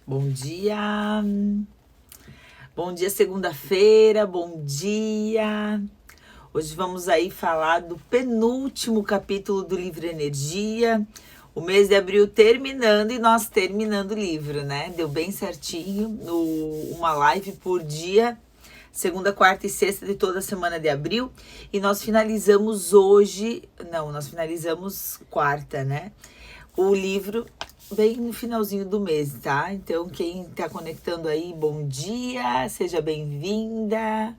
Bom dia! Bom dia, segunda-feira, bom dia! Hoje vamos aí falar do penúltimo capítulo do livro Energia. O mês de abril terminando e nós terminando o livro, né? Deu bem certinho, uma live por dia, segunda, quarta e sexta de toda a semana de abril. E nós finalizamos hoje, nós finalizamos quarta, né? O livro bem no finalzinho do mês, tá? Então, quem tá conectando aí, bom dia, seja bem-vinda.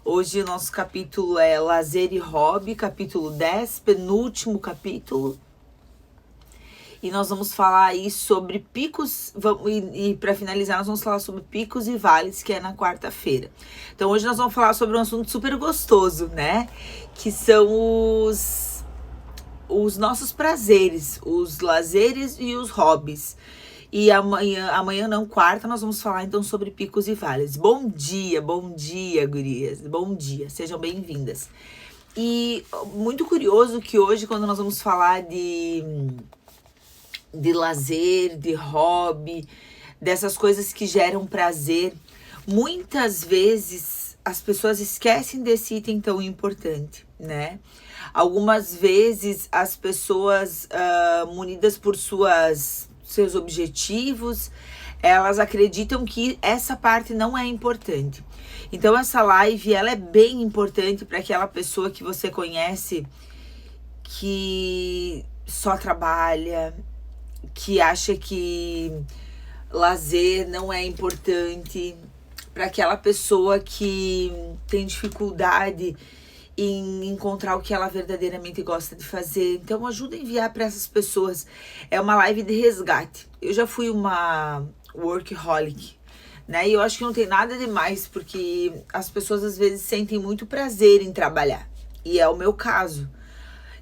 Hoje o nosso capítulo é Lazer e Hobby, capítulo 10, penúltimo capítulo. E nós vamos falar aí sobre picos, e para finalizar nós vamos falar sobre picos e vales, que é na quarta-feira. Então hoje nós vamos falar sobre um assunto super gostoso, né? Que são os nossos prazeres, os lazeres e os hobbies. E amanhã não, quarta, nós vamos falar então sobre picos e vales. Bom dia, gurias, bom dia, sejam bem-vindas. E muito curioso que hoje, quando nós vamos falar de lazer, de hobby, dessas coisas que geram prazer, muitas vezes as pessoas esquecem desse item tão importante, né? Algumas vezes as pessoas munidas por seus objetivos, elas acreditam que essa parte não é importante. Então essa live, ela é bem importante para aquela pessoa que você conhece que só trabalha, que acha que lazer não é importante, para aquela pessoa que tem dificuldade em encontrar o que ela verdadeiramente gosta de fazer. Então ajuda a enviar para essas pessoas. É uma live de resgate. Eu já fui uma workaholic, né? E eu acho que não tem nada demais, porque as pessoas às vezes sentem muito prazer em trabalhar. E é o meu caso.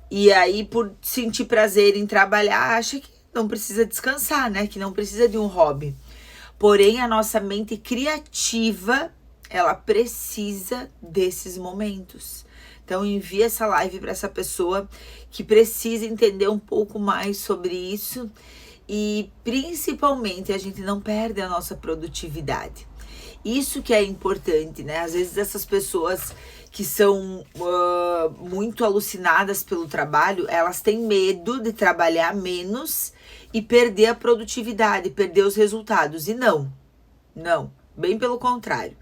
E aí, por sentir prazer em trabalhar, acha que não precisa descansar, né? Que não precisa de um hobby. Porém, a nossa mente criativa, ela precisa desses momentos. Então, envia essa live para essa pessoa que precisa entender um pouco mais sobre isso. E, principalmente, a gente não perde a nossa produtividade. Isso que é importante, né? Às vezes essas pessoas que são muito alucinadas pelo trabalho, elas têm medo de trabalhar menos e perder a produtividade, perder os resultados. E não, bem pelo contrário.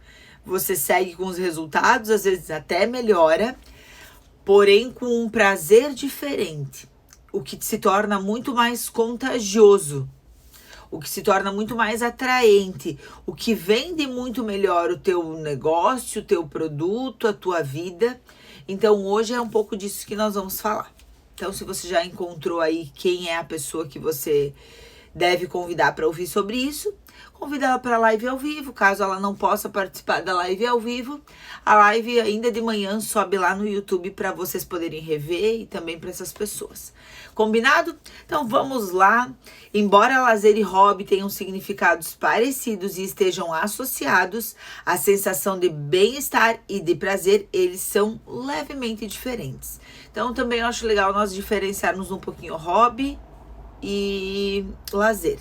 Você segue com os resultados, às vezes até melhora, porém com um prazer diferente, o que se torna muito mais contagioso, o que se torna muito mais atraente, o que vende muito melhor o teu negócio, o teu produto, a tua vida. Então hoje é um pouco disso que nós vamos falar. Então se você já encontrou aí quem é a pessoa que você deve convidar para ouvir sobre isso, convida ela para a live ao vivo. Caso ela não possa participar da live ao vivo, a live ainda de manhã sobe lá no YouTube para vocês poderem rever e também para essas pessoas. Combinado? Então vamos lá. Embora lazer e hobby tenham significados parecidos e estejam associados, a sensação de bem-estar e de prazer, eles são levemente diferentes. Então também eu acho legal nós diferenciarmos um pouquinho hobby e lazer.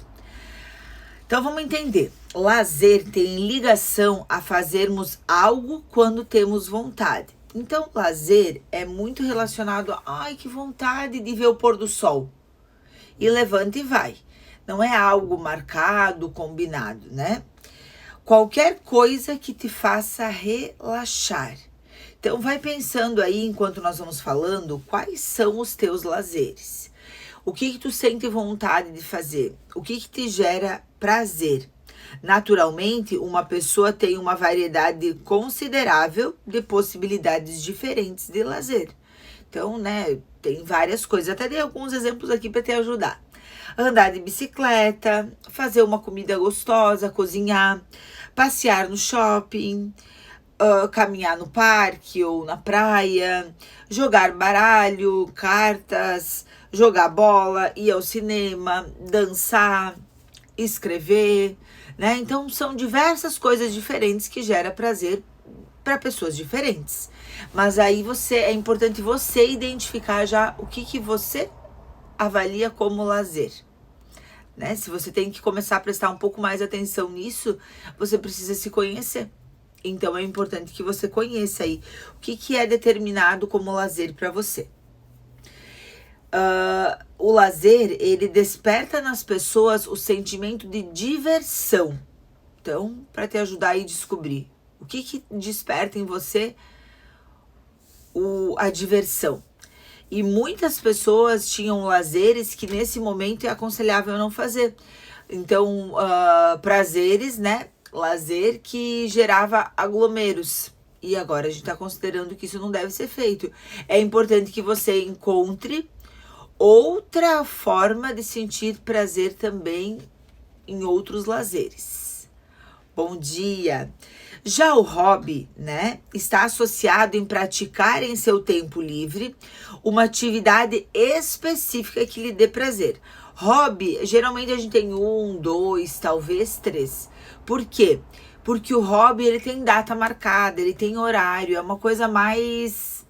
Então vamos entender. Lazer tem ligação a fazermos algo quando temos vontade. Então lazer é muito relacionado a ai, que vontade de ver o pôr do sol. E levanta e vai. Não é algo marcado, combinado, né? Qualquer coisa que te faça relaxar. Então vai pensando aí, enquanto nós vamos falando, quais são os teus lazeres. O que tu sente vontade de fazer? O que te gera prazer? Naturalmente, uma pessoa tem uma variedade considerável de possibilidades diferentes de lazer. Então, né, tem várias coisas. Até dei alguns exemplos aqui para te ajudar. Andar de bicicleta, fazer uma comida gostosa, cozinhar, passear no shopping, caminhar no parque ou na praia, jogar baralho, cartas, jogar bola, ir ao cinema, dançar, escrever, né? Então são diversas coisas diferentes que geram prazer para pessoas diferentes. Mas aí é importante você identificar já o que você avalia como lazer, né? Se você tem que começar a prestar um pouco mais atenção nisso, você precisa se conhecer. Então é importante que você conheça aí o que é determinado como lazer para você. O lazer, ele desperta nas pessoas o sentimento de diversão. Então, para te ajudar aí a descobrir o que desperta em você a diversão. E muitas pessoas tinham lazeres que nesse momento é aconselhável não fazer. Então, prazeres, né? Lazer que gerava aglomeros. E agora a gente está considerando que isso não deve ser feito. É importante que você encontre outra forma de sentir prazer também em outros lazeres. Bom dia! Já o hobby, né, está associado em praticar em seu tempo livre uma atividade específica que lhe dê prazer. Hobby, geralmente a gente tem 1, 2, talvez 3. Por quê? Porque o hobby, ele tem data marcada, ele tem horário, é uma coisa mais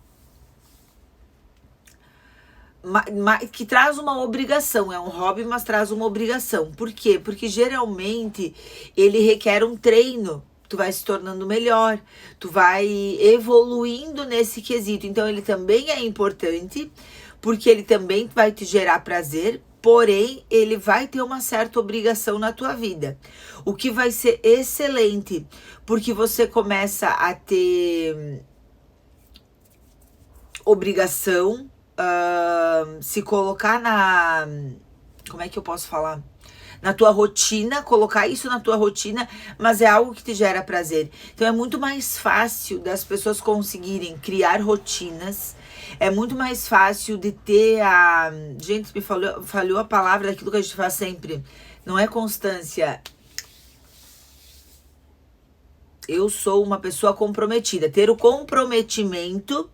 que traz uma obrigação, é um hobby, mas traz uma obrigação. Por quê? Porque geralmente ele requer um treino. Tu vai se tornando melhor, tu vai evoluindo nesse quesito. Então ele também é importante, porque ele também vai te gerar prazer, porém ele vai ter uma certa obrigação na tua vida. O que vai ser excelente, porque você começa a ter obrigação, se colocar na... Como é que eu posso falar? Na tua rotina, colocar isso na tua rotina, mas é algo que te gera prazer. Então é muito mais fácil das pessoas conseguirem criar rotinas, é muito mais fácil de ter a... Gente, me falhou a palavra daquilo que a gente faz sempre. Não é constância. Eu sou uma pessoa comprometida. Ter o comprometimento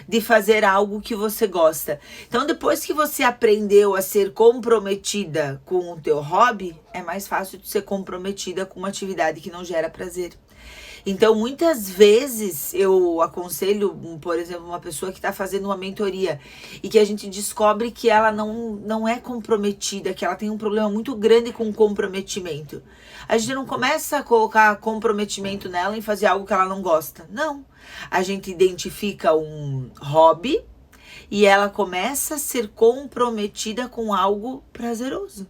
de fazer algo que você gosta. Então, depois que você aprendeu a ser comprometida com o teu hobby, é mais fácil de ser comprometida com uma atividade que não gera prazer. Então, muitas vezes eu aconselho, por exemplo, uma pessoa que está fazendo uma mentoria e que a gente descobre que ela não é comprometida, que ela tem um problema muito grande com comprometimento. A gente não começa a colocar comprometimento nela em fazer algo que ela não gosta. Não. A gente identifica um hobby e ela começa a ser comprometida com algo prazeroso.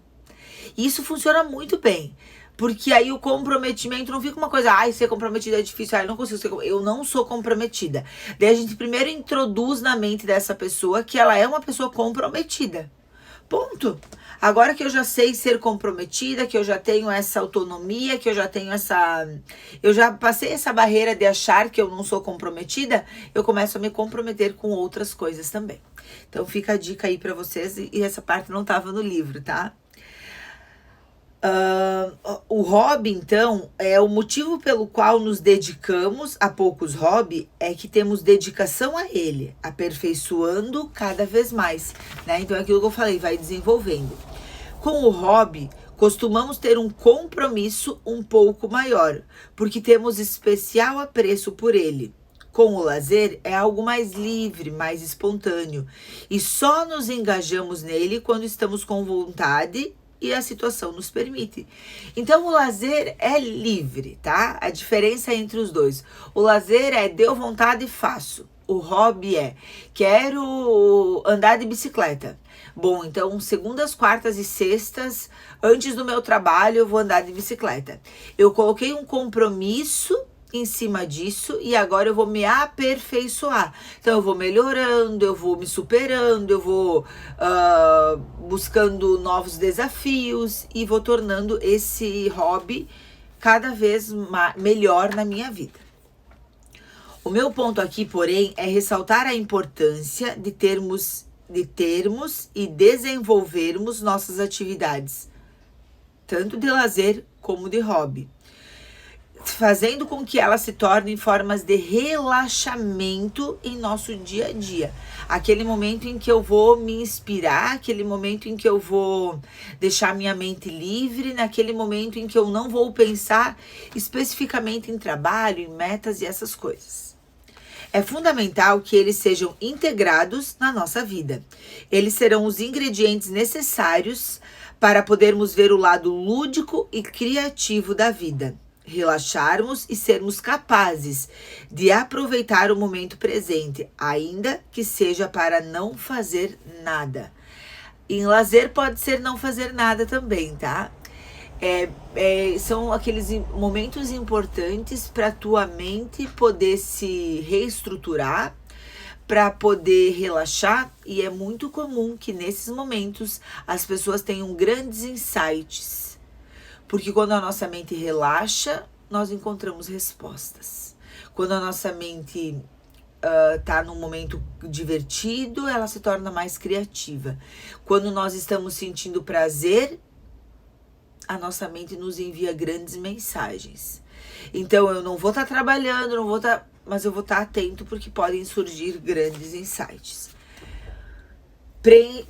E isso funciona muito bem. Porque aí o comprometimento não fica uma coisa, ser comprometida é difícil, eu não consigo ser, eu não sou comprometida. Daí a gente primeiro introduz na mente dessa pessoa que ela é uma pessoa comprometida. Ponto. Agora que eu já sei ser comprometida, que eu já tenho essa autonomia, que eu já tenho eu já passei essa barreira de achar que eu não sou comprometida, eu começo a me comprometer com outras coisas também. Então fica a dica aí pra vocês, e essa parte não tava no livro, tá? O hobby, então, é o motivo pelo qual nos dedicamos a poucos hobbies, é que temos dedicação a ele, aperfeiçoando cada vez mais, né? Então é aquilo que eu falei, vai desenvolvendo. Com o hobby, costumamos ter um compromisso um pouco maior, porque temos especial apreço por ele. Com o lazer, é algo mais livre, mais espontâneo, e só nos engajamos nele quando estamos com vontade e a situação nos permite. Então o lazer é livre, tá? A diferença entre os dois. O lazer é deu vontade e faço. O hobby é quero andar de bicicleta. Bom, então segundas, quartas e sextas, antes do meu trabalho, eu vou andar de bicicleta. Eu coloquei um compromisso em cima disso e agora eu vou me aperfeiçoar. Então eu vou melhorando, eu vou me superando, eu vou buscando novos desafios e vou tornando esse hobby cada vez melhor na minha vida. O meu ponto aqui, porém, é ressaltar a importância de termos e desenvolvermos nossas atividades, tanto de lazer como de hobby, fazendo com que elas se tornem formas de relaxamento em nosso dia a dia. Aquele momento em que eu vou me inspirar, aquele momento em que eu vou deixar minha mente livre, naquele momento em que eu não vou pensar especificamente em trabalho, em metas e essas coisas. É fundamental que eles sejam integrados na nossa vida. Eles serão os ingredientes necessários para podermos ver o lado lúdico e criativo da vida, relaxarmos e sermos capazes de aproveitar o momento presente, ainda que seja para não fazer nada. Em lazer pode ser não fazer nada também, tá? São aqueles momentos importantes para tua mente poder se reestruturar, para poder relaxar, e é muito comum que nesses momentos as pessoas tenham grandes insights, porque quando a nossa mente relaxa, nós encontramos respostas. Quando a nossa mente tá num momento divertido, ela se torna mais criativa. Quando nós estamos sentindo prazer, a nossa mente nos envia grandes mensagens. Então eu não vou estar trabalhando, mas eu vou estar atento, porque podem surgir grandes insights.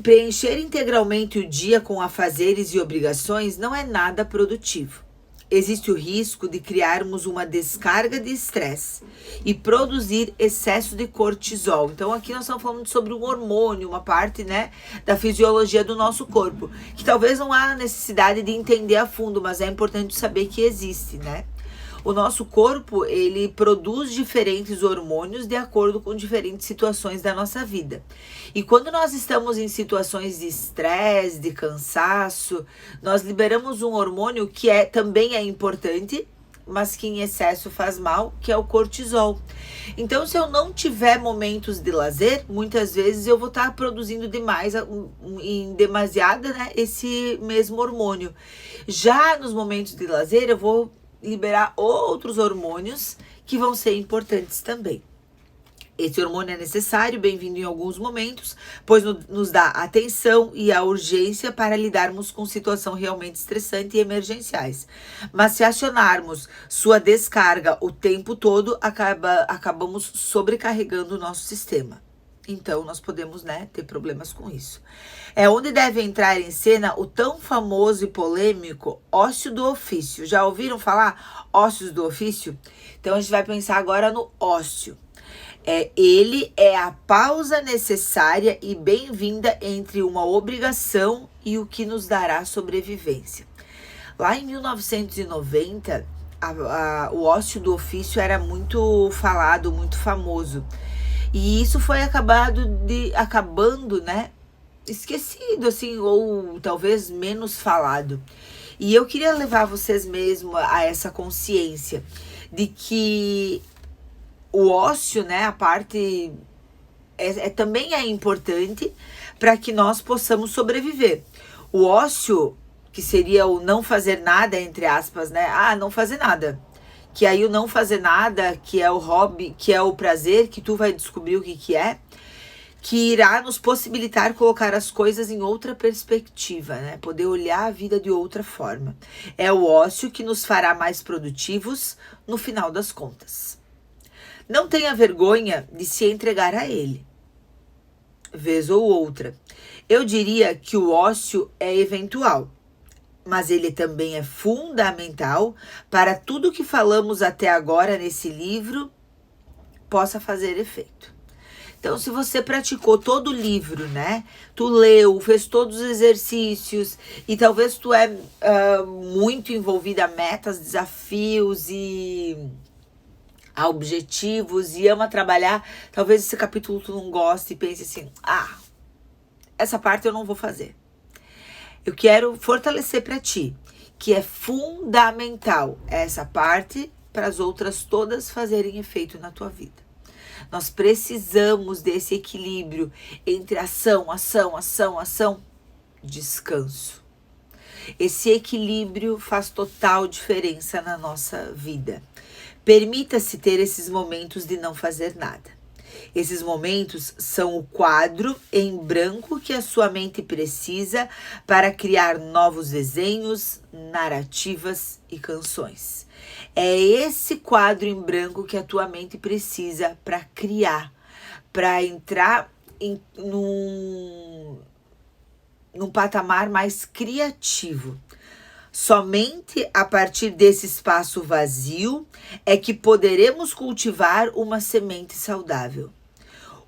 Preencher integralmente o dia com afazeres e obrigações não é nada produtivo. Existe o risco de criarmos uma descarga de estresse e produzir excesso de cortisol. Então aqui nós estamos falando sobre um hormônio, uma parte, né, da fisiologia do nosso corpo, que talvez não há necessidade de entender a fundo, mas é importante saber que existe, né? O nosso corpo, ele produz diferentes hormônios de acordo com diferentes situações da nossa vida. E quando nós estamos em situações de estresse, de cansaço, nós liberamos um hormônio que também é importante, mas que em excesso faz mal, que é o cortisol. Então, se eu não tiver momentos de lazer, muitas vezes eu vou estar produzindo demais, em demasiada, né, esse mesmo hormônio. Já nos momentos de lazer, eu vou liberar outros hormônios que vão ser importantes também. Esse hormônio é necessário, bem-vindo em alguns momentos, pois nos dá atenção e a urgência para lidarmos com situações realmente estressantes e emergenciais. Mas se acionarmos sua descarga o tempo todo, acabamos sobrecarregando o nosso sistema. Então, nós podemos, né, ter problemas com isso. É onde deve entrar em cena o tão famoso e polêmico ócio do ofício. Já ouviram falar ócios do ofício? Então, a gente vai pensar agora no ócio. Ele é a pausa necessária e bem-vinda entre uma obrigação e o que nos dará sobrevivência. Lá em 1990, o ócio do ofício era muito falado, muito famoso. E isso foi acabando, né, esquecido, assim, ou talvez menos falado. E eu queria levar vocês mesmo a essa consciência de que o ócio, né, a parte também é importante para que nós possamos sobreviver. O ócio, que seria o não fazer nada, entre aspas, né, não fazer nada. Que aí o não fazer nada, que é o hobby, que é o prazer, que tu vai descobrir o que é, que irá nos possibilitar colocar as coisas em outra perspectiva, né? Poder olhar a vida de outra forma. É o ócio que nos fará mais produtivos no final das contas. Não tenha vergonha de se entregar a ele, vez ou outra. Eu diria que o ócio é eventual, mas ele também é fundamental para tudo que falamos até agora nesse livro possa fazer efeito. Então, se você praticou todo o livro, né? Tu leu, fez todos os exercícios e talvez tu muito envolvida a metas, desafios e a objetivos e ama trabalhar, talvez esse capítulo tu não goste e pense assim, essa parte eu não vou fazer. Eu quero fortalecer para ti que é fundamental essa parte para as outras todas fazerem efeito na tua vida. Nós precisamos desse equilíbrio entre ação, descanso. Esse equilíbrio faz total diferença na nossa vida. Permita-se ter esses momentos de não fazer nada. Esses momentos são o quadro em branco que a sua mente precisa para criar novos desenhos, narrativas e canções. É esse quadro em branco que a tua mente precisa para criar, para entrar num patamar mais criativo. Somente a partir desse espaço vazio é que poderemos cultivar uma semente saudável.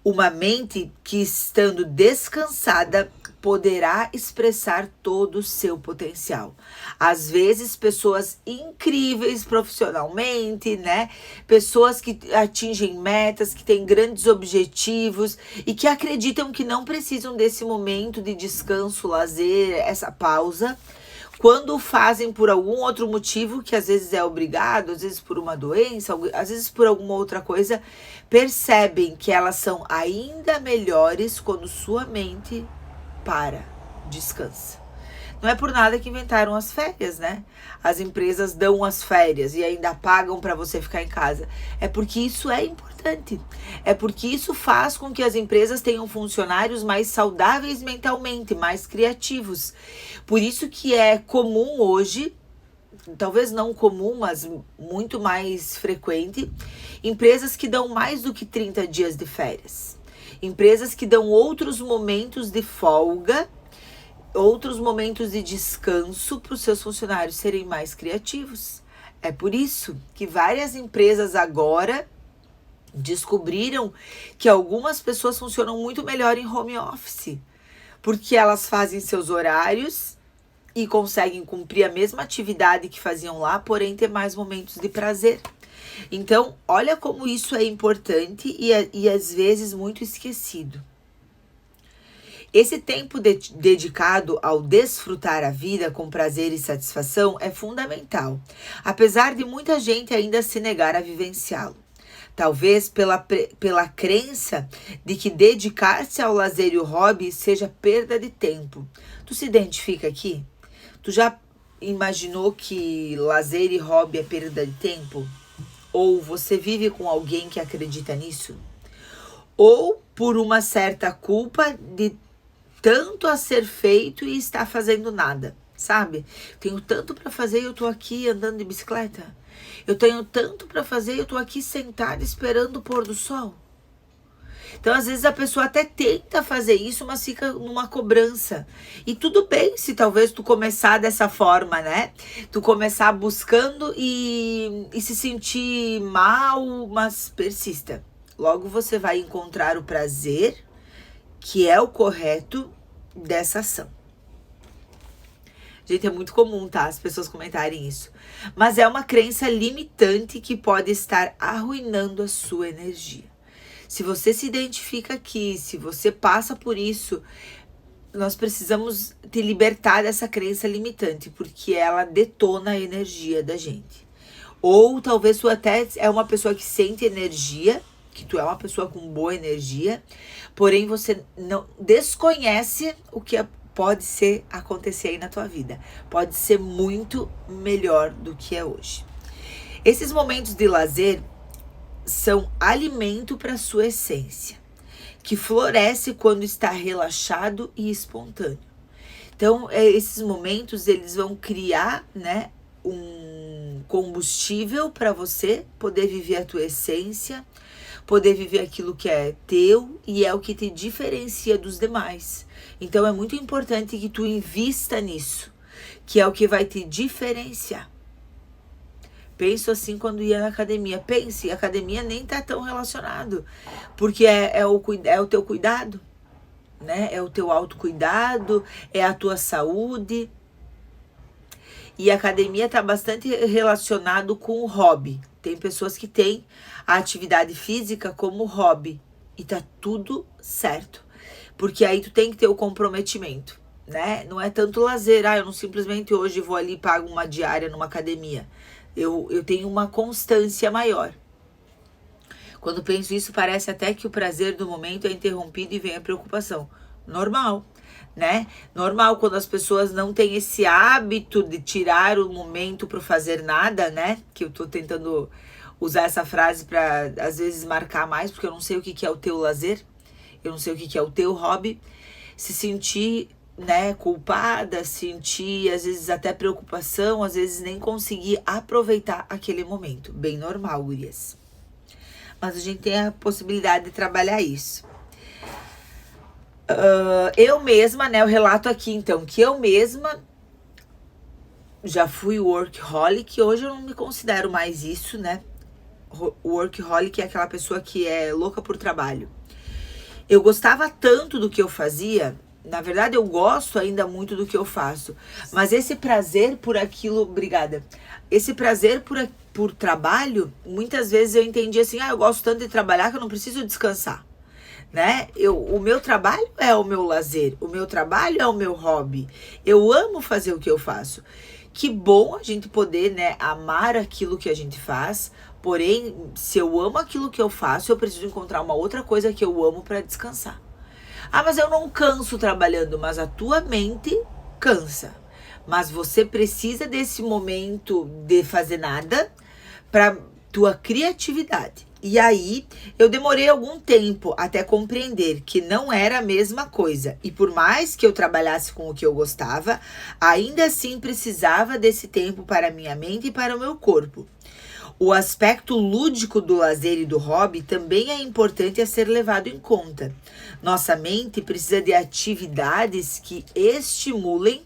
Uma mente que, estando descansada, poderá expressar todo o seu potencial. Às vezes, pessoas incríveis profissionalmente, né? Pessoas que atingem metas, que têm grandes objetivos e que acreditam que não precisam desse momento de descanso, lazer, essa pausa. Quando fazem por algum outro motivo, que às vezes é obrigado, às vezes por uma doença, às vezes por alguma outra coisa, percebem que elas são ainda melhores quando sua mente para, descansa. Não é por nada que inventaram as férias, né? As empresas dão as férias e ainda pagam para você ficar em casa. É porque isso é importante. É porque isso faz com que as empresas tenham funcionários mais saudáveis mentalmente, mais criativos. Por isso que é comum hoje, talvez não comum, mas muito mais frequente, empresas que dão mais do que 30 dias de férias. Empresas que dão outros momentos de folga, outros momentos de descanso para os seus funcionários serem mais criativos. É por isso que várias empresas agora descobriram que algumas pessoas funcionam muito melhor em home office, porque elas fazem seus horários e conseguem cumprir a mesma atividade que faziam lá, porém ter mais momentos de prazer. Então, olha como isso é importante e às vezes muito esquecido. Esse tempo dedicado ao desfrutar a vida com prazer e satisfação é fundamental, apesar de muita gente ainda se negar a vivenciá-lo. Talvez pela crença de que dedicar-se ao lazer e o hobby seja perda de tempo. Tu se identifica aqui? Tu já imaginou que lazer e hobby é perda de tempo? Ou você vive com alguém que acredita nisso? Ou por uma certa culpa de tanto a ser feito e estar fazendo nada, sabe? Tenho tanto para fazer e eu tô aqui andando de bicicleta. Eu tenho tanto para fazer e eu tô aqui sentada esperando o pôr do sol. Então, às vezes, a pessoa até tenta fazer isso, mas fica numa cobrança. E tudo bem se talvez tu começar dessa forma, né? Tu começar buscando e se sentir mal, mas persista. Logo você vai encontrar o prazer, que é o correto dessa ação. Gente, é muito comum, tá? As pessoas comentarem isso. Mas é uma crença limitante que pode estar arruinando a sua energia. Se você se identifica aqui, se você passa por isso, nós precisamos te libertar dessa crença limitante, porque ela detona a energia da gente. Ou talvez tu até é uma pessoa que sente energia, que tu é uma pessoa com boa energia, porém você não desconhece o que pode acontecer aí na tua vida. Pode ser muito melhor do que é hoje. Esses momentos de lazer são alimento para a sua essência, que floresce quando está relaxado e espontâneo. Então, esses momentos, eles vão criar, né, um combustível para você poder viver a tua essência, poder viver aquilo que é teu e é o que te diferencia dos demais. Então, é muito importante que tu invista nisso, que é o que vai te diferenciar. Penso assim quando ia na academia. Pense, a academia nem tá tão relacionado, porque é o teu cuidado, né? É o teu autocuidado, é a tua saúde. E a academia tá bastante relacionado com o hobby. Tem pessoas que têm a atividade física como hobby e tá tudo certo, porque aí tu tem que ter o comprometimento, né? Não é tanto lazer, eu não simplesmente hoje vou ali e pago uma diária numa academia. Eu tenho uma constância maior. Quando penso isso, parece até que o prazer do momento é interrompido e vem a preocupação. Normal, né? Normal quando as pessoas não têm esse hábito de tirar o momento para fazer nada, né? Que eu tô tentando usar essa frase para às vezes marcar mais, porque eu não sei o que é o teu lazer, eu não sei o que é o teu hobby. Se sentir, né, culpada, sentir às vezes até preocupação, às vezes nem conseguir aproveitar aquele momento. Bem normal, gurias. Mas a gente tem a possibilidade de trabalhar isso. Eu mesma, né, eu relato aqui então que eu mesma já fui workaholic, hoje eu não me considero mais isso, né? Workaholic é aquela pessoa que é louca por trabalho. Eu gostava tanto do que eu fazia, Na verdade, eu gosto ainda muito do que eu faço. Mas esse prazer por aquilo, obrigada. Esse prazer por trabalho, muitas vezes eu entendi assim, eu gosto tanto de trabalhar que eu não preciso descansar. Né? O meu trabalho é o meu lazer, o meu trabalho é o meu hobby. Eu amo fazer o que eu faço. Que bom a gente poder, né, amar aquilo que a gente faz. Porém, se eu amo aquilo que eu faço, eu preciso encontrar uma outra coisa que eu amo para descansar. Mas eu não canso trabalhando, mas a tua mente cansa. Mas você precisa desse momento de fazer nada para tua criatividade. E aí, eu demorei algum tempo até compreender que não era a mesma coisa. E por mais que eu trabalhasse com o que eu gostava, ainda assim precisava desse tempo para a minha mente e para o meu corpo. O aspecto lúdico do lazer e do hobby também é importante a ser levado em conta. Nossa mente precisa de atividades que estimulem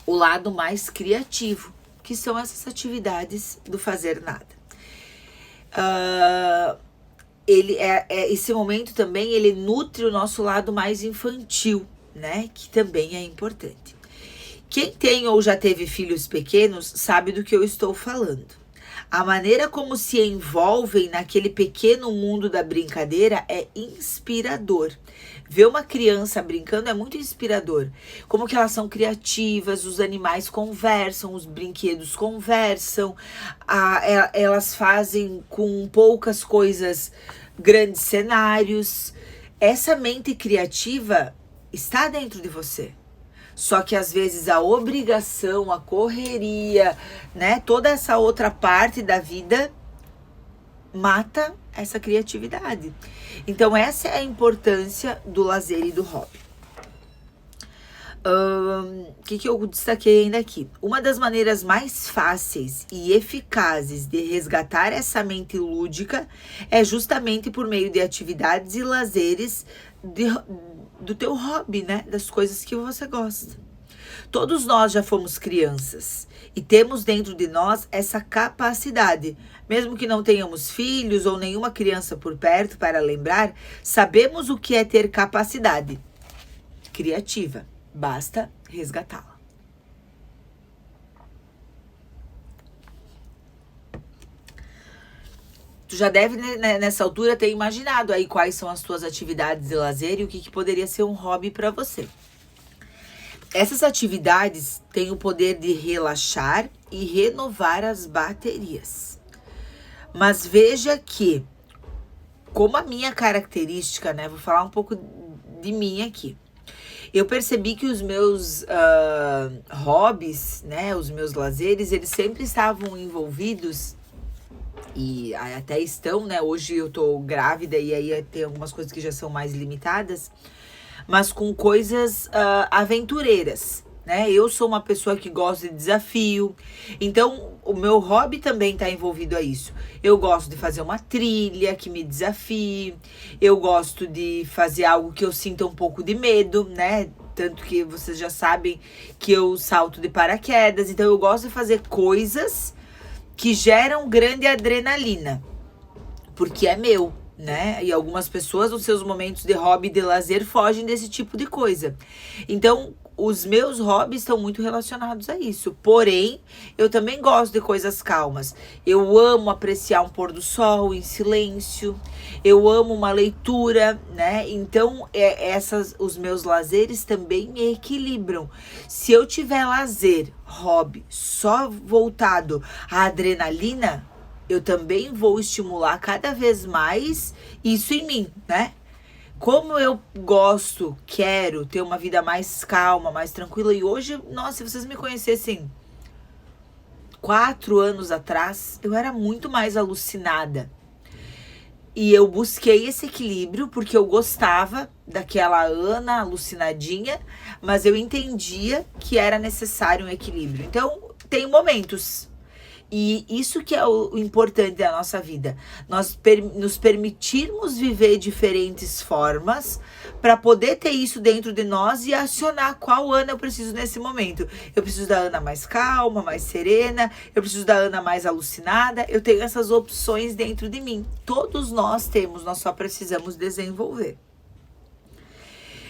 o lado mais criativo, que são essas atividades do fazer nada. Esse momento também, ele nutre o nosso lado mais infantil, né? Que também é importante. Quem tem ou já teve filhos pequenos sabe do que eu estou falando. A maneira como se envolvem naquele pequeno mundo da brincadeira é inspirador. Ver uma criança brincando é muito inspirador. Como que elas são criativas, os animais conversam, os brinquedos conversam, elas fazem com poucas coisas grandes cenários. Essa mente criativa está dentro de você. Só que às vezes a obrigação, a correria, né, toda essa outra parte da vida mata essa criatividade. Então essa é a importância do lazer e do hobby. O que eu destaquei ainda aqui? Uma das maneiras mais fáceis e eficazes de resgatar essa mente lúdica é justamente por meio de atividades e lazeres do teu hobby, né? Das coisas que você gosta. Todos nós já fomos crianças e temos dentro de nós essa capacidade. Mesmo que não tenhamos filhos ou nenhuma criança por perto para lembrar, sabemos o que é ter capacidade criativa. Basta resgatá-la. Tu já deve, nessa altura, ter imaginado aí quais são as tuas atividades de lazer e o que poderia ser um hobby para você. Essas atividades têm o poder de relaxar e renovar as baterias. Mas veja que, como a minha característica, né? Vou falar um pouco de mim aqui. Eu percebi que os meus hobbies, né? Os meus lazeres, eles sempre estavam envolvidos e até estão, né? Hoje eu tô grávida e aí tem algumas coisas que já são mais limitadas, mas com coisas aventureiras, né? Eu sou uma pessoa que gosta de desafio, então o meu hobby também tá envolvido a isso. Eu gosto de fazer uma trilha que me desafie, eu gosto de fazer algo que eu sinta um pouco de medo, né? Tanto que vocês já sabem que eu salto de paraquedas, então eu gosto de fazer coisas que geram grande adrenalina, porque é meu, né? E algumas pessoas, nos seus momentos de hobby e de lazer, fogem desse tipo de coisa. Então, os meus hobbies estão muito relacionados a isso. Porém, eu também gosto de coisas calmas. Eu amo apreciar um pôr do sol em silêncio. Eu amo uma leitura, né? Então, os meus lazeres também me equilibram. Se eu tiver lazer, hobby, só voltado à adrenalina, eu também vou estimular cada vez mais isso em mim, né? Como eu gosto, quero ter uma vida mais calma, mais tranquila. E hoje, nossa, se vocês me conhecessem 4 anos atrás, eu era muito mais alucinada. E eu busquei esse equilíbrio porque eu gostava daquela Ana alucinadinha, mas eu entendia que era necessário um equilíbrio. Então, tem momentos. E isso que é o importante da nossa vida. Nós nos permitirmos viver diferentes formas para poder ter isso dentro de nós e acionar qual Ana eu preciso nesse momento. Eu preciso da Ana mais calma, mais serena. Eu preciso da Ana mais alucinada. Eu tenho essas opções dentro de mim. Todos nós temos, nós só precisamos desenvolver.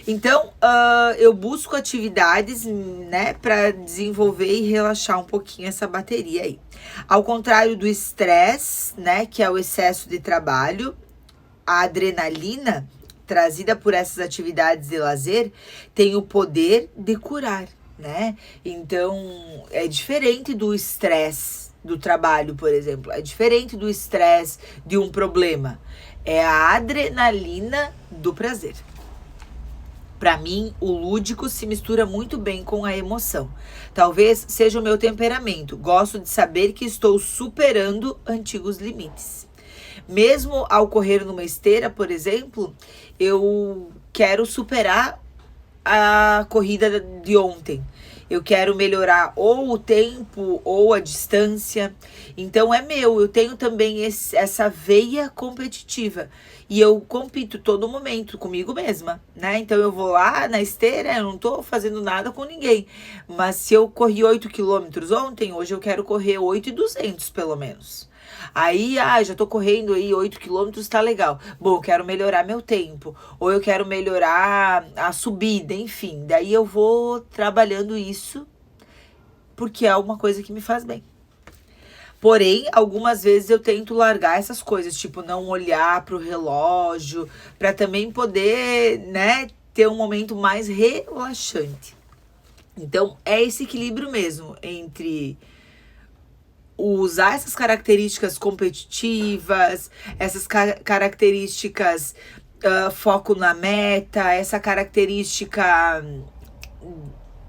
Então, eu busco atividades, né, para desenvolver e relaxar um pouquinho essa bateria aí. Ao contrário do estresse, né, que é o excesso de trabalho, a adrenalina trazida por essas atividades de lazer tem o poder de curar, né? Então, é diferente do estresse do trabalho, por exemplo. É diferente do estresse de um problema. É a adrenalina do prazer. Para mim, o lúdico se mistura muito bem com a emoção. Talvez seja o meu temperamento. Gosto de saber que estou superando antigos limites. Mesmo ao correr numa esteira, por exemplo, eu quero superar a corrida de ontem. Eu quero melhorar ou o tempo ou a distância. Então é meu, eu tenho também essa veia competitiva. E eu compito todo momento comigo mesma, né? Então eu vou lá na esteira, eu não tô fazendo nada com ninguém. Mas se eu corri 8 quilômetros ontem, hoje eu quero correr 8.200 pelo menos. Aí, já tô correndo aí 8 quilômetros, tá legal. Bom, eu quero melhorar meu tempo. Ou eu quero melhorar a subida, enfim. Daí eu vou trabalhando isso, porque é uma coisa que me faz bem. Porém, algumas vezes eu tento largar essas coisas, tipo não olhar pro relógio, para também poder, né, ter um momento mais relaxante. Então, é esse equilíbrio mesmo entre usar essas características competitivas, essas características foco na meta, essa característica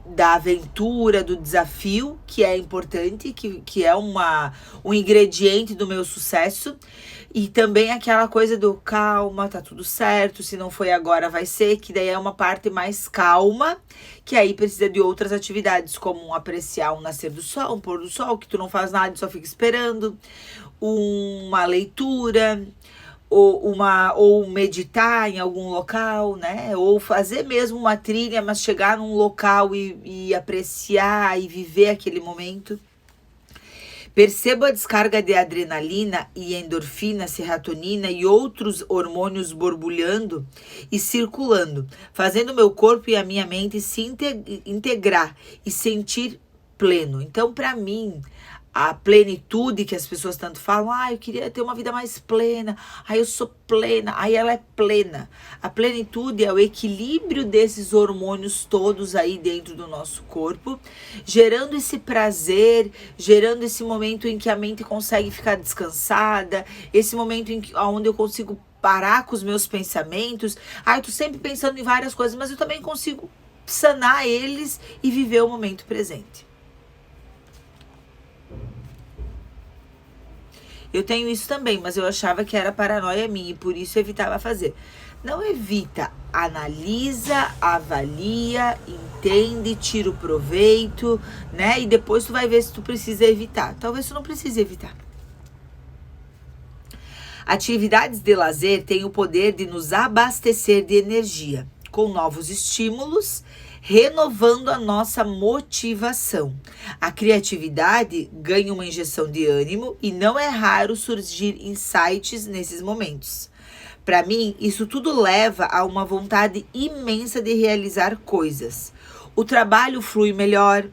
da aventura, do desafio, que é importante, que é um ingrediente do meu sucesso. E também aquela coisa do calma, tá tudo certo, se não foi agora vai ser, que daí é uma parte mais calma, que aí precisa de outras atividades, como apreciar um nascer do sol, um pôr do sol, que tu não faz nada e só fica esperando, uma leitura, ou meditar em algum local, né? Ou fazer mesmo uma trilha, mas chegar num local e apreciar e viver aquele momento. Percebo a descarga de adrenalina e endorfina, serotonina e outros hormônios borbulhando e circulando, fazendo meu corpo e a minha mente se integrar e sentir pleno. Então, para mim, a plenitude que as pessoas tanto falam, eu queria ter uma vida mais plena, eu sou plena, aí ela é plena. A plenitude é o equilíbrio desses hormônios todos aí dentro do nosso corpo, gerando esse prazer, gerando esse momento em que a mente consegue ficar descansada, esse momento onde eu consigo parar com os meus pensamentos. Eu tô sempre pensando em várias coisas, mas eu também consigo sanar eles e viver o momento presente. Eu tenho isso também, mas eu achava que era paranoia minha e por isso eu evitava fazer. Não evita, analisa, avalia, entende, tira o proveito, né? E depois tu vai ver se tu precisa evitar. Talvez tu não precise evitar. Atividades de lazer têm o poder de nos abastecer de energia, com novos estímulos, renovando a nossa motivação. A criatividade ganha uma injeção de ânimo e não é raro surgir insights nesses momentos. Para mim, isso tudo leva a uma vontade imensa de realizar coisas. O trabalho flui melhor,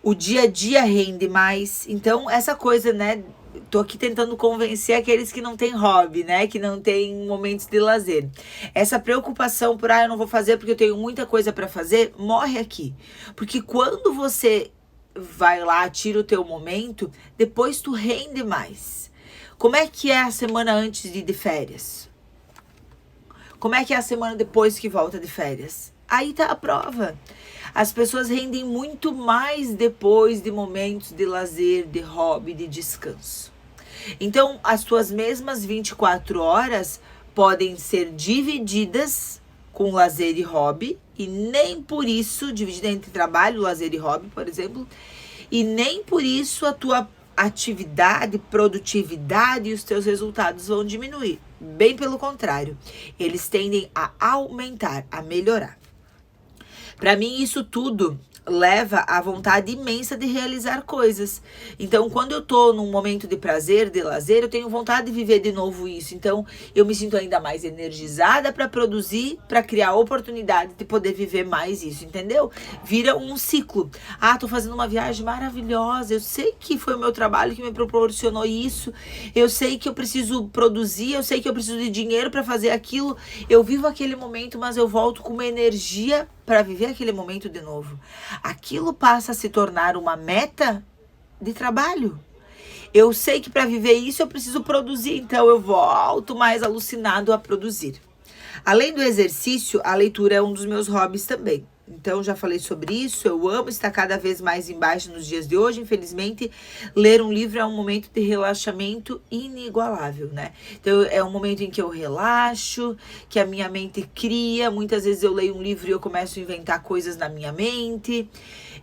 o dia a dia rende mais. Então, essa coisa, né? Tô aqui tentando convencer aqueles que não têm hobby, né? Que não têm momentos de lazer. Essa preocupação por, eu não vou fazer porque eu tenho muita coisa para fazer, morre aqui. Porque quando você vai lá, tira o teu momento, depois tu rende mais. Como é que é a semana antes de férias? Como é que é a semana depois que volta de férias? Aí tá a prova. As pessoas rendem muito mais depois de momentos de lazer, de hobby, de descanso. Então, as tuas mesmas 24 horas podem ser divididas com lazer e hobby, e nem por isso, dividida entre trabalho, lazer e hobby, por exemplo, e nem por isso a tua atividade, produtividade e os teus resultados vão diminuir. Bem pelo contrário, eles tendem a aumentar, a melhorar. Para mim, isso tudo leva à vontade imensa de realizar coisas. Então, quando eu tô num momento de prazer, de lazer, eu tenho vontade de viver de novo isso. Então, eu me sinto ainda mais energizada para produzir, para criar oportunidade de poder viver mais isso, entendeu? Vira um ciclo. Ah, tô fazendo uma viagem maravilhosa. Eu sei que foi o meu trabalho que me proporcionou isso. Eu sei que eu preciso produzir, eu sei que eu preciso de dinheiro para fazer aquilo. Eu vivo aquele momento, mas eu volto com uma energia para viver aquele momento de novo. Aquilo passa a se tornar uma meta de trabalho. Eu sei que para viver isso eu preciso produzir, então eu volto mais alucinado a produzir. Além do exercício, a leitura é um dos meus hobbies também. Então, já falei sobre isso, eu amo estar cada vez mais embaixo nos dias de hoje. Infelizmente, ler um livro é um momento de relaxamento inigualável, né? Então, é um momento em que eu relaxo, que a minha mente cria. Muitas vezes eu leio um livro e eu começo a inventar coisas na minha mente.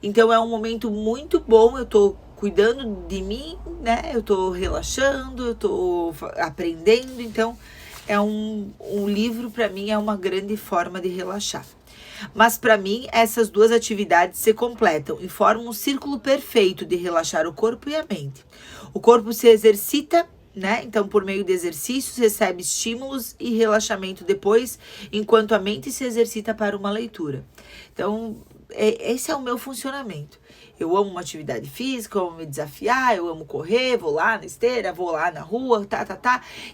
Então, é um momento muito bom, eu tô cuidando de mim, né? Eu tô relaxando, eu tô aprendendo. Então, um livro, para mim, é uma grande forma de relaxar. Mas para mim, essas duas atividades se completam e formam um círculo perfeito de relaxar o corpo e a mente. O corpo se exercita, né? Então, por meio de exercícios, recebe estímulos e relaxamento depois, enquanto a mente se exercita para uma leitura. Então, esse é o meu funcionamento. Eu amo uma atividade física, eu amo me desafiar, eu amo correr, vou lá na esteira, vou lá na rua,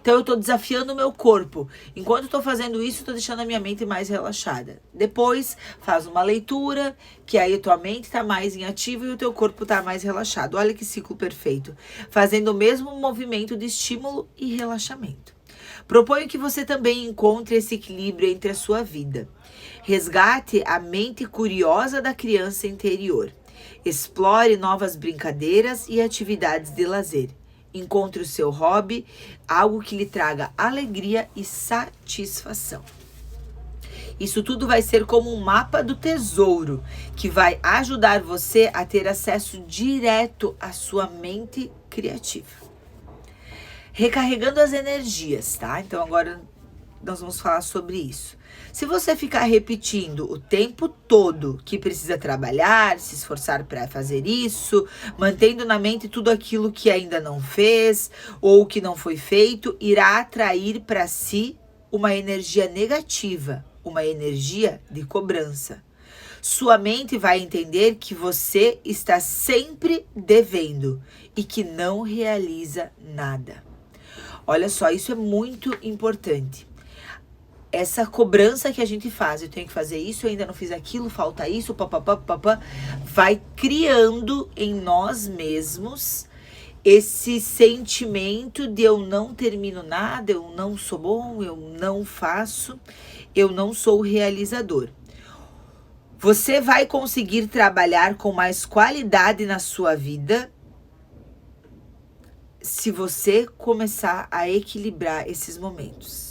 Então eu tô desafiando o meu corpo. Enquanto eu tô fazendo isso, eu tô deixando a minha mente mais relaxada. Depois, faz uma leitura, que aí a tua mente tá mais em ativo e o teu corpo tá mais relaxado. Olha que ciclo perfeito. Fazendo o mesmo movimento de estímulo e relaxamento. Proponho que você também encontre esse equilíbrio entre a sua vida. Resgate a mente curiosa da criança interior. Explore novas brincadeiras e atividades de lazer. Encontre o seu hobby, algo que lhe traga alegria e satisfação. Isso tudo vai ser como um mapa do tesouro, que vai ajudar você a ter acesso direto à sua mente criativa. Recarregando as energias, tá? Então agora nós vamos falar sobre isso. Se você ficar repetindo o tempo todo que precisa trabalhar, se esforçar para fazer isso, mantendo na mente tudo aquilo que ainda não fez ou que não foi feito, irá atrair para si uma energia negativa, uma energia de cobrança. Sua mente vai entender que você está sempre devendo e que não realiza nada. Olha só, isso é muito importante. Essa cobrança que a gente faz, eu tenho que fazer isso, eu ainda não fiz aquilo, falta isso, papapá, vai criando em nós mesmos esse sentimento de eu não termino nada, eu não sou bom, eu não faço, eu não sou realizador. Você vai conseguir trabalhar com mais qualidade na sua vida se você começar a equilibrar esses momentos.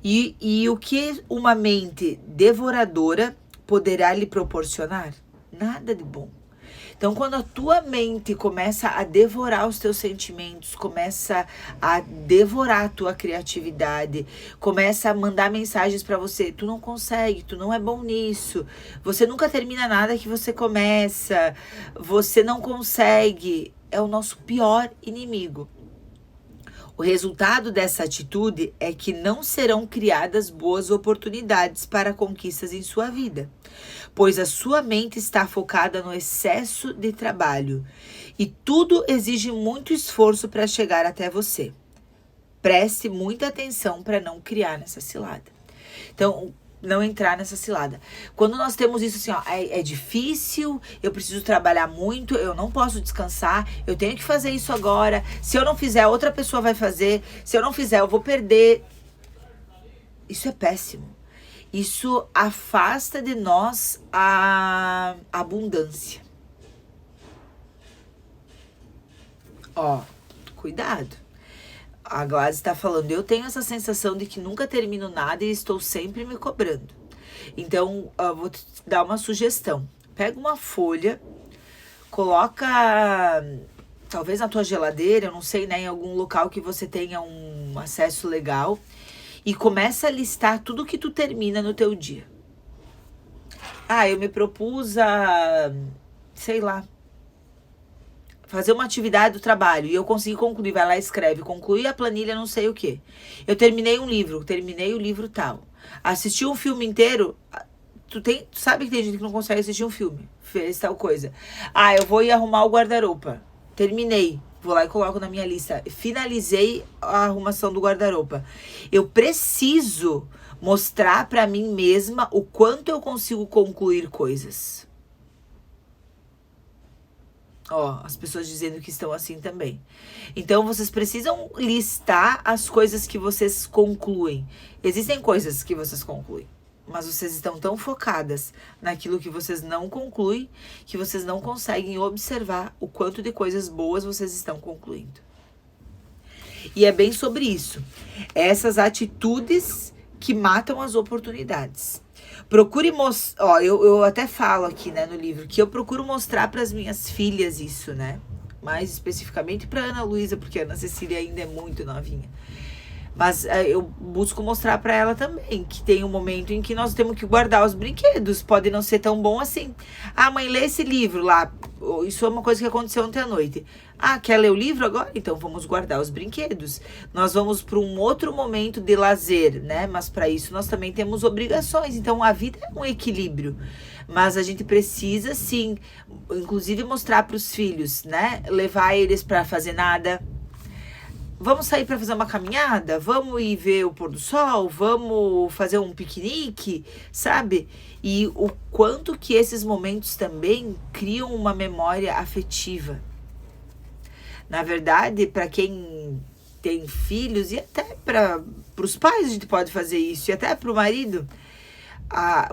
E o que uma mente devoradora poderá lhe proporcionar? Nada de bom. Então, quando a tua mente começa a devorar os teus sentimentos, começa a devorar a tua criatividade, começa a mandar mensagens para você, tu não consegue, tu não é bom nisso, você nunca termina nada que você começa, você não consegue, é o nosso pior inimigo. O resultado dessa atitude é que não serão criadas boas oportunidades para conquistas em sua vida, pois a sua mente está focada no excesso de trabalho e tudo exige muito esforço para chegar até você. Preste muita atenção para não criar nessa cilada. Então, não entrar nessa cilada. Quando nós temos isso assim, ó, é difícil, eu preciso trabalhar muito, eu não posso descansar, eu tenho que fazer isso agora, se eu não fizer, outra pessoa vai fazer, se eu não fizer, eu vou perder. Isso é péssimo. Isso afasta de nós a abundância. Ó, cuidado. A Gladys está falando, eu tenho essa sensação de que nunca termino nada e estou sempre me cobrando. Então, eu vou te dar uma sugestão. Pega uma folha, coloca, talvez na tua geladeira, eu não sei, né, em algum local que você tenha um acesso legal, e começa a listar tudo que tu termina no teu dia. eu me propus a, sei lá, fazer uma atividade do trabalho e eu consegui concluir, vai lá e escreve, concluir a planilha não sei o que. Eu terminei um livro, terminei o livro tal. Assisti um filme inteiro, tu sabe que tem gente que não consegue assistir um filme, fez tal coisa. Eu vou ir arrumar o guarda-roupa. Terminei. Vou lá e coloco na minha lista. Finalizei a arrumação do guarda-roupa. Eu preciso mostrar pra mim mesma o quanto eu consigo concluir coisas. As pessoas dizendo que estão assim também. Então, vocês precisam listar as coisas que vocês concluem. Existem coisas que vocês concluem, mas vocês estão tão focadas naquilo que vocês não concluem, que vocês não conseguem observar o quanto de coisas boas vocês estão concluindo. E é bem sobre isso. Essas atitudes que matam as oportunidades. Procure mostrar, eu até falo aqui, né, no livro, que eu procuro mostrar para as minhas filhas isso, né? Mais especificamente para Ana Luísa, porque a Ana Cecília ainda é muito novinha. Mas eu busco mostrar para ela também que tem um momento em que nós temos que guardar os brinquedos. Pode não ser tão bom assim. Mãe, lê esse livro lá. Isso é uma coisa que aconteceu ontem à noite. Quer ler o livro agora? Então vamos guardar os brinquedos. Nós vamos para um outro momento de lazer, né? Mas para isso nós também temos obrigações. Então a vida é um equilíbrio. Mas a gente precisa, sim, inclusive mostrar para os filhos, né? Levar eles para fazer nada. Vamos sair para fazer uma caminhada? Vamos ir ver o pôr do sol? Vamos fazer um piquenique? Sabe? E o quanto que esses momentos também criam uma memória afetiva. Na verdade, para quem tem filhos e até para os pais a gente pode fazer isso, e até para o marido,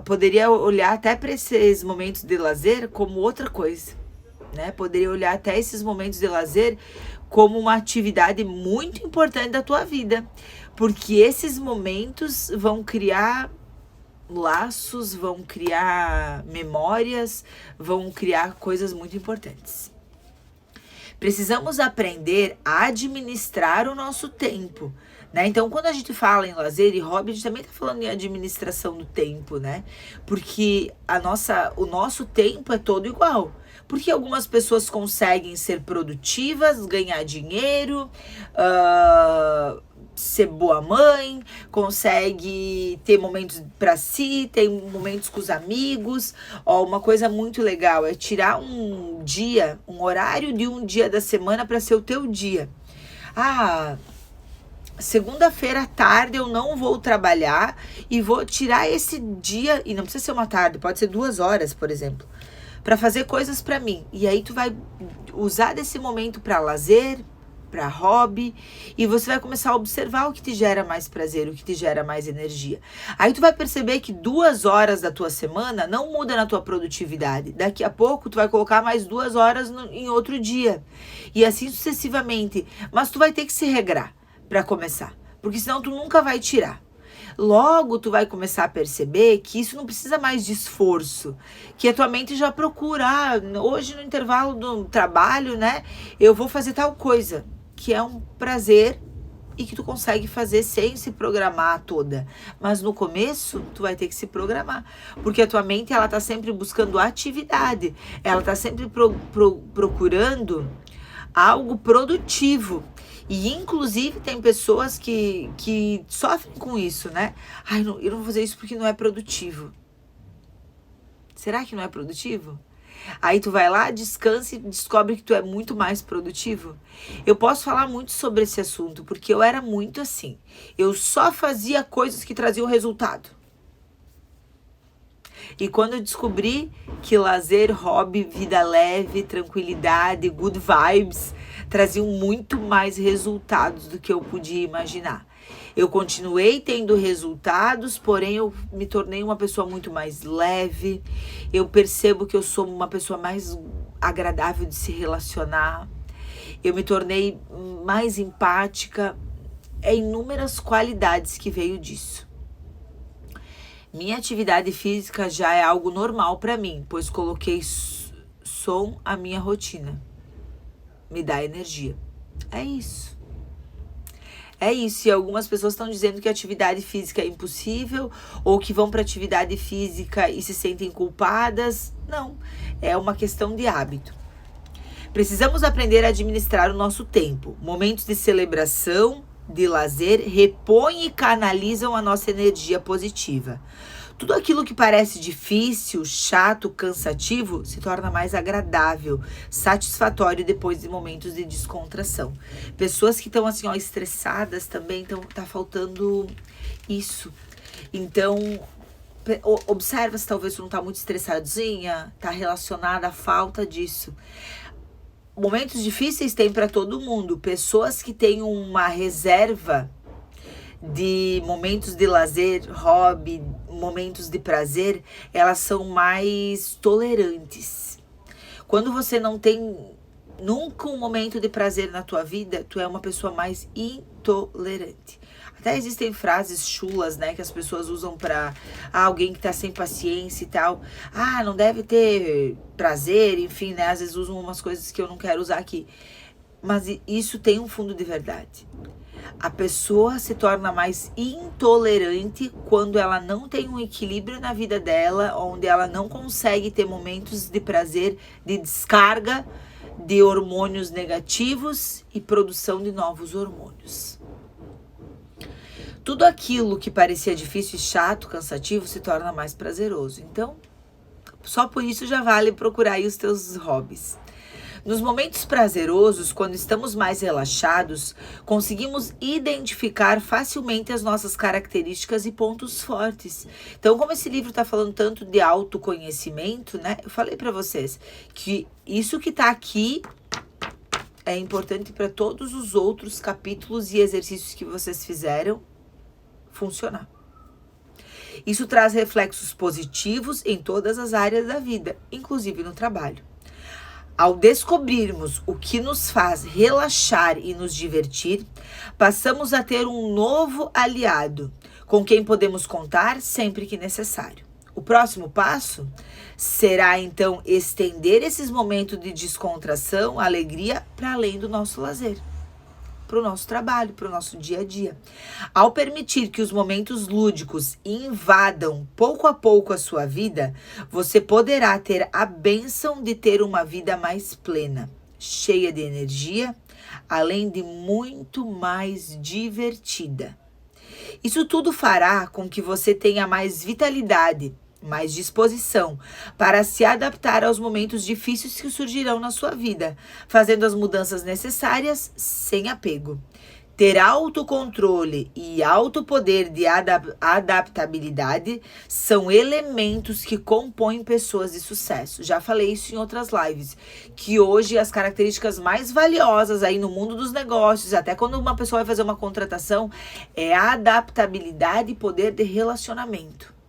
poderia olhar até para esses momentos de lazer como outra coisa, né? Poderia olhar até esses momentos de lazer como uma atividade muito importante da tua vida, porque esses momentos vão criar laços, vão criar memórias, vão criar coisas muito importantes. Precisamos aprender a administrar o nosso tempo, né? Então, quando a gente fala em lazer e hobby, a gente também está falando em administração do tempo, né? Porque o nosso tempo é todo igual. Porque algumas pessoas conseguem ser produtivas, ganhar dinheiro, ser boa mãe, consegue ter momentos para si, tem momentos com os amigos. Uma coisa muito legal é tirar um dia, um horário de um dia da semana para ser o teu dia. Segunda-feira à tarde eu não vou trabalhar e vou tirar esse dia, e não precisa ser uma tarde, pode ser 2 horas, por exemplo, para fazer coisas para mim. E aí tu vai usar desse momento para lazer, para hobby, e você vai começar a observar o que te gera mais prazer, o que te gera mais energia. Aí tu vai perceber que 2 horas da tua semana não muda na tua produtividade. Daqui a pouco tu vai colocar mais 2 horas em outro dia. E assim sucessivamente. Mas tu vai ter que se regrar para começar, porque senão tu nunca vai tirar. Logo, tu vai começar a perceber que isso não precisa mais de esforço, que a tua mente já procura, hoje no intervalo do trabalho, né, eu vou fazer tal coisa, que é um prazer e que tu consegue fazer sem se programar toda. Mas no começo, tu vai ter que se programar, porque a tua mente, ela tá sempre buscando atividade, ela tá sempre procurando algo produtivo. E inclusive tem pessoas que sofrem com isso, né? Eu não vou fazer isso porque não é produtivo. Será que não é produtivo? Aí tu vai lá, descansa e descobre que tu é muito mais produtivo. Eu posso falar muito sobre esse assunto, porque eu era muito assim. Eu só fazia coisas que traziam resultado. E quando eu descobri que lazer, hobby, vida leve, tranquilidade, good vibes traziam muito mais resultados do que eu podia imaginar. Eu continuei tendo resultados, porém eu me tornei uma pessoa muito mais leve. Eu percebo que eu sou uma pessoa mais agradável de se relacionar. Eu me tornei mais empática. Inúmeras qualidades que veio disso. Minha atividade física já é algo normal para mim, pois coloquei som à minha rotina. Me dá energia. É isso. É isso, e algumas pessoas estão dizendo que a atividade física é impossível, ou que vão para atividade física e se sentem culpadas. Não, é uma questão de hábito. Precisamos aprender a administrar o nosso tempo. Momentos de celebração, de lazer, repõem e canalizam a nossa energia positiva. Tudo aquilo que parece difícil, chato, cansativo, se torna mais agradável, satisfatório depois de momentos de descontração. Pessoas que estão assim, ó, estressadas também, tá faltando isso. Então, observa se talvez tu não tá muito estressadinha, tá relacionada à falta disso. Momentos difíceis tem para todo mundo. Pessoas que têm uma reserva de momentos de lazer, hobby, momentos de prazer, elas são mais tolerantes. Quando você não tem nunca um momento de prazer na tua vida, tu é uma pessoa mais intolerante. Até existem frases chulas, né, que as pessoas usam para alguém que tá sem paciência e tal. Não deve ter prazer, enfim, né, às vezes usam umas coisas que eu não quero usar aqui. Mas isso tem um fundo de verdade. A pessoa se torna mais intolerante quando ela não tem um equilíbrio na vida dela, onde ela não consegue ter momentos de prazer, de descarga de hormônios negativos e produção de novos hormônios. Tudo aquilo que parecia difícil, chato, cansativo, se torna mais prazeroso. Então, só por isso já vale procurar aí os teus hobbies. Nos momentos prazerosos, quando estamos mais relaxados, conseguimos identificar facilmente as nossas características e pontos fortes. Então, como esse livro está falando tanto de autoconhecimento, né? Eu falei para vocês que isso que está aqui é importante para todos os outros capítulos e exercícios que vocês fizeram funcionar. Isso traz reflexos positivos em todas as áreas da vida, inclusive no trabalho. Ao descobrirmos o que nos faz relaxar e nos divertir, passamos a ter um novo aliado, com quem podemos contar sempre que necessário. O próximo passo será, então, estender esses momentos de descontração, alegria, para além do nosso lazer, para o nosso trabalho, para o nosso dia a dia. Ao permitir que os momentos lúdicos invadam pouco a pouco a sua vida, você poderá ter a bênção de ter uma vida mais plena, cheia de energia, além de muito mais divertida. Isso tudo fará com que você tenha mais vitalidade, mais disposição para se adaptar aos momentos difíceis que surgirão na sua vida, fazendo as mudanças necessárias sem apego. Ter autocontrole e alto poder de adaptabilidade são elementos que compõem pessoas de sucesso. Já falei isso em outras lives, que hoje as características mais valiosas aí no mundo dos negócios, até quando uma pessoa vai fazer uma contratação, é a adaptabilidade e poder de relacionamento.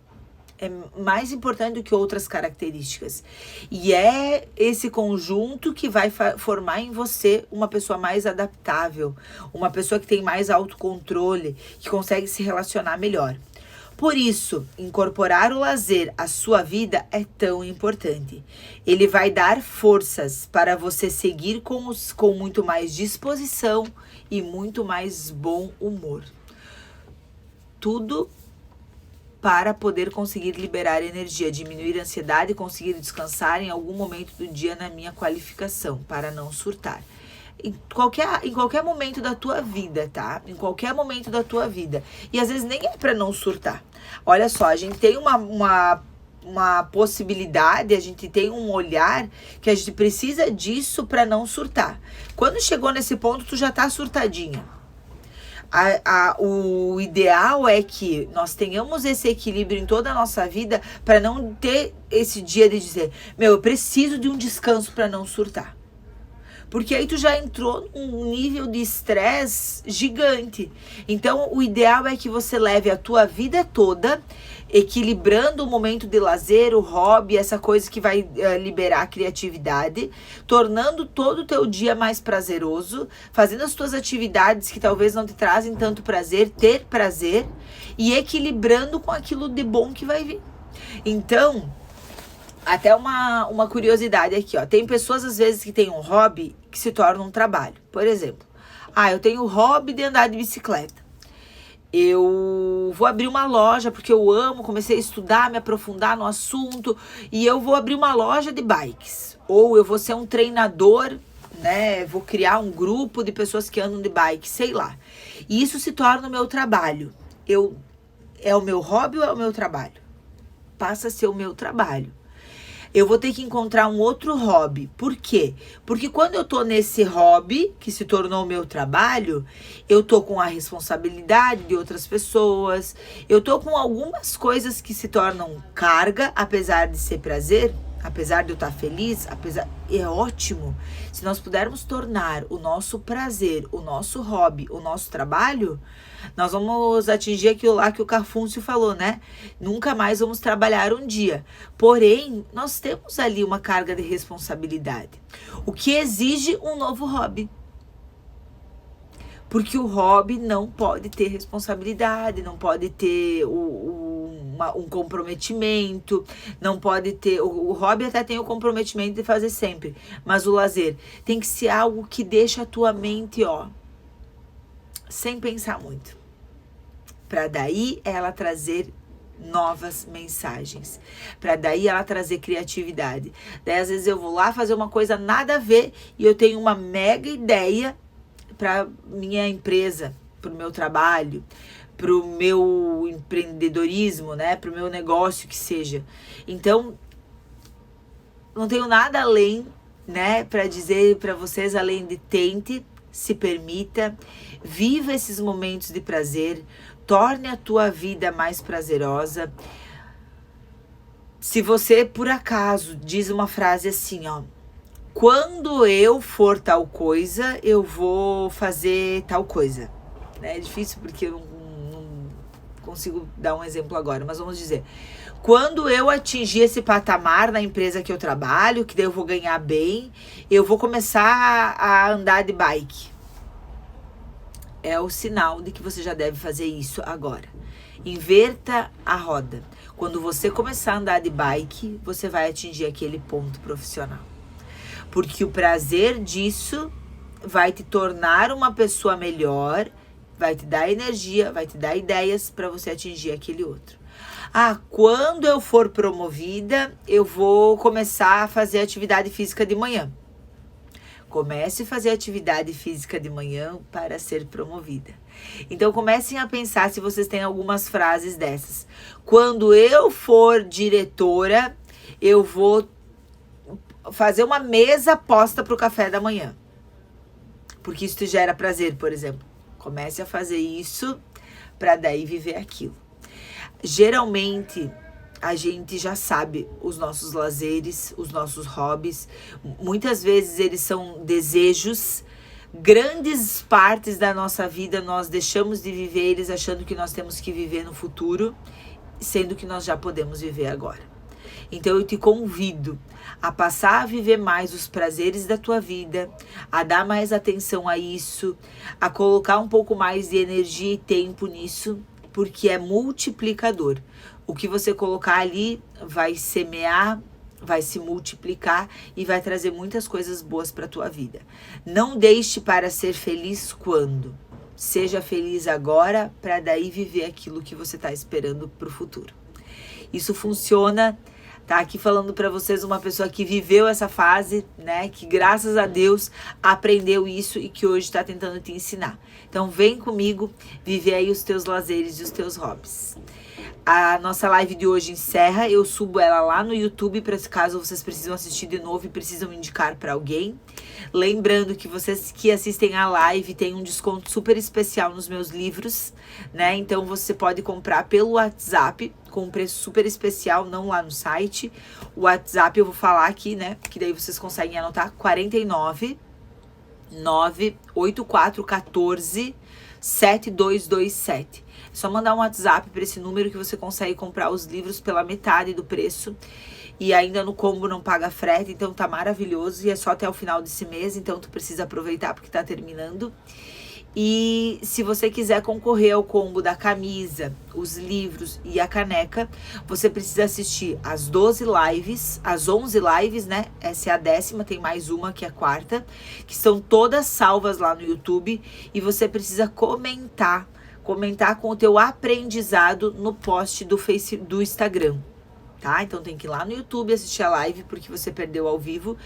É mais importante do que outras características. E é esse conjunto que vai formar em você uma pessoa mais adaptável, uma pessoa que tem mais autocontrole, que consegue se relacionar melhor. Por isso, incorporar o lazer à sua vida é tão importante. Ele vai dar forças para você seguir com muito mais disposição e muito mais bom humor. Tudo para poder conseguir liberar energia, diminuir a ansiedade e conseguir descansar em algum momento do dia na minha qualificação, para não surtar. Em qualquer momento da tua vida, tá? Em qualquer momento da tua vida. E às vezes nem é para não surtar. Olha só, a gente tem uma possibilidade, a gente tem um olhar que a gente precisa disso para não surtar. Quando chegou nesse ponto, tu já tá surtadinha. O ideal é que nós tenhamos esse equilíbrio em toda a nossa vida para não ter esse dia de dizer, eu preciso de um descanso para não surtar. Porque aí tu já entrou num nível de estresse gigante. Então, o ideal é que você leve a tua vida toda equilibrando o momento de lazer, o hobby, essa coisa que vai liberar a criatividade, tornando todo o teu dia mais prazeroso, fazendo as tuas atividades que talvez não te trazem tanto prazer, ter prazer e equilibrando com aquilo de bom que vai vir. Então, até uma curiosidade aqui, ó. Tem pessoas, às vezes, que têm um hobby que se torna um trabalho. Por exemplo, Eu tenho o hobby de andar de bicicleta. Eu vou abrir uma loja porque eu amo, comecei a estudar, me aprofundar no assunto, e eu vou abrir uma loja de bikes. Ou eu vou ser um treinador, né? Vou criar um grupo de pessoas que andam de bike, sei lá. E isso se torna o meu trabalho. É o meu hobby ou é o meu trabalho? Passa a ser o meu trabalho. Eu vou ter que encontrar um outro hobby. Por quê? Porque quando eu tô nesse hobby, que se tornou o meu trabalho, eu tô com a responsabilidade de outras pessoas, eu tô com algumas coisas que se tornam carga, apesar de ser prazer, apesar de eu estar feliz, é ótimo. Se nós pudermos tornar o nosso prazer, o nosso hobby, o nosso trabalho, nós vamos atingir aquilo lá que o Cafúncio falou, né? Nunca mais vamos trabalhar um dia. Porém, nós temos ali uma carga de responsabilidade, o que exige um novo hobby. Porque o hobby não pode ter responsabilidade, não pode ter um comprometimento, não pode ter... O hobby até tem o comprometimento de fazer sempre, mas o lazer tem que ser algo que deixa a tua mente, sem pensar muito. Para daí ela trazer novas mensagens. Para daí ela trazer criatividade. Daí às vezes eu vou lá fazer uma coisa nada a ver e eu tenho uma mega ideia para minha empresa, para o meu trabalho, para o meu empreendedorismo, né? Para o meu negócio que seja. Então, não tenho nada além, né? Para dizer para vocês, além de tente, se permita, viva esses momentos de prazer, torne a tua vida mais prazerosa. Se você, por acaso, diz uma frase assim, quando eu for tal coisa, eu vou fazer tal coisa. É difícil porque eu não consigo dar um exemplo agora, mas vamos dizer. Quando eu atingir esse patamar na empresa que eu trabalho, que daí eu vou ganhar bem, eu vou começar a andar de bike. É o sinal de que você já deve fazer isso agora. Inverta a roda. Quando você começar a andar de bike, você vai atingir aquele ponto profissional. Porque o prazer disso vai te tornar uma pessoa melhor, vai te dar energia, vai te dar ideias para você atingir aquele outro. Quando eu for promovida, eu vou começar a fazer atividade física de manhã. Comece a fazer atividade física de manhã para ser promovida. Então comecem a pensar se vocês têm algumas frases dessas. Quando eu for diretora, eu vou fazer uma mesa posta para o café da manhã. Porque isso te gera prazer, por exemplo. Comece a fazer isso para daí viver aquilo. Geralmente, a gente já sabe os nossos lazeres, os nossos hobbies. Muitas vezes eles são desejos. Grandes partes da nossa vida nós deixamos de viver eles achando que nós temos que viver no futuro, sendo que nós já podemos viver agora. Então eu te convido a passar a viver mais os prazeres da tua vida, a dar mais atenção a isso, a colocar um pouco mais de energia e tempo nisso, porque é multiplicador. O que você colocar ali vai semear, vai se multiplicar e vai trazer muitas coisas boas para a tua vida. Não deixe para ser feliz quando. Seja feliz agora para daí viver aquilo que você está esperando para o futuro. Isso funciona. Tá aqui falando para vocês uma pessoa que viveu essa fase, né? Que graças a Deus aprendeu isso e que hoje está tentando te ensinar. Então vem comigo viver aí os teus lazeres e os teus hobbies. A nossa live de hoje encerra, eu subo ela lá no YouTube para caso vocês precisam assistir de novo e precisam indicar para alguém. Lembrando que vocês que assistem a live têm um desconto super especial nos meus livros, né? Então você pode comprar pelo WhatsApp com um preço super especial, não lá no site. O WhatsApp eu vou falar aqui, né? Que daí vocês conseguem anotar 49 98414 7227. É só mandar um WhatsApp para esse número que você consegue comprar os livros pela metade do preço. E ainda no combo não paga frete, então tá maravilhoso. E é só até o final desse mês, então tu precisa aproveitar porque tá terminando. E se você quiser concorrer ao combo da camisa, os livros e a caneca, você precisa assistir as 12 lives, as 11 lives, né? Essa é a 10ª, tem mais uma que é a 4ª, que são todas salvas lá no YouTube. E você precisa comentar com o teu aprendizado no post do Instagram. Tá? Então tem que ir lá no YouTube assistir a live porque você perdeu ao vivo.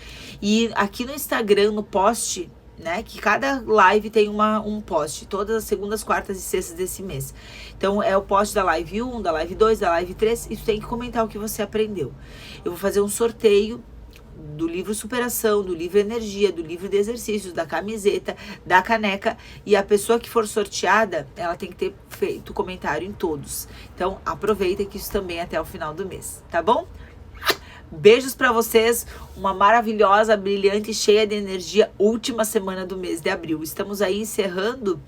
E aqui no Instagram, no post, né? Que cada live tem um post, todas as segundas, quartas e sextas desse mês. Então é o post da live 1, da live 2, da live 3, e tu tem que comentar o que você aprendeu. Eu vou fazer um sorteio do livro Superação, do livro Energia, do livro de exercícios, da camiseta, da caneca, e a pessoa que for sorteada, ela tem que ter feito comentário em todos. Então aproveita que isso também é até o final do mês, tá bom? Beijos pra vocês, uma maravilhosa, brilhante, cheia de energia última semana do mês de abril. Estamos aí encerrando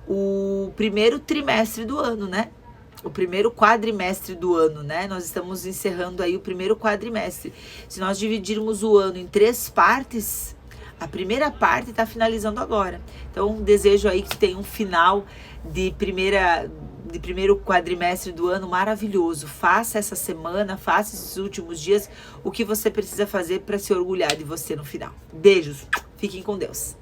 o primeiro trimestre do ano, né? O primeiro quadrimestre do ano, né? Nós estamos encerrando aí o primeiro quadrimestre. Se nós dividirmos o ano em 3 partes, a primeira parte tá finalizando agora. Então, desejo aí que tenha um final de primeiro quadrimestre do ano maravilhoso. Faça essa semana, faça esses últimos dias o que você precisa fazer para se orgulhar de você no final. Beijos, fiquem com Deus.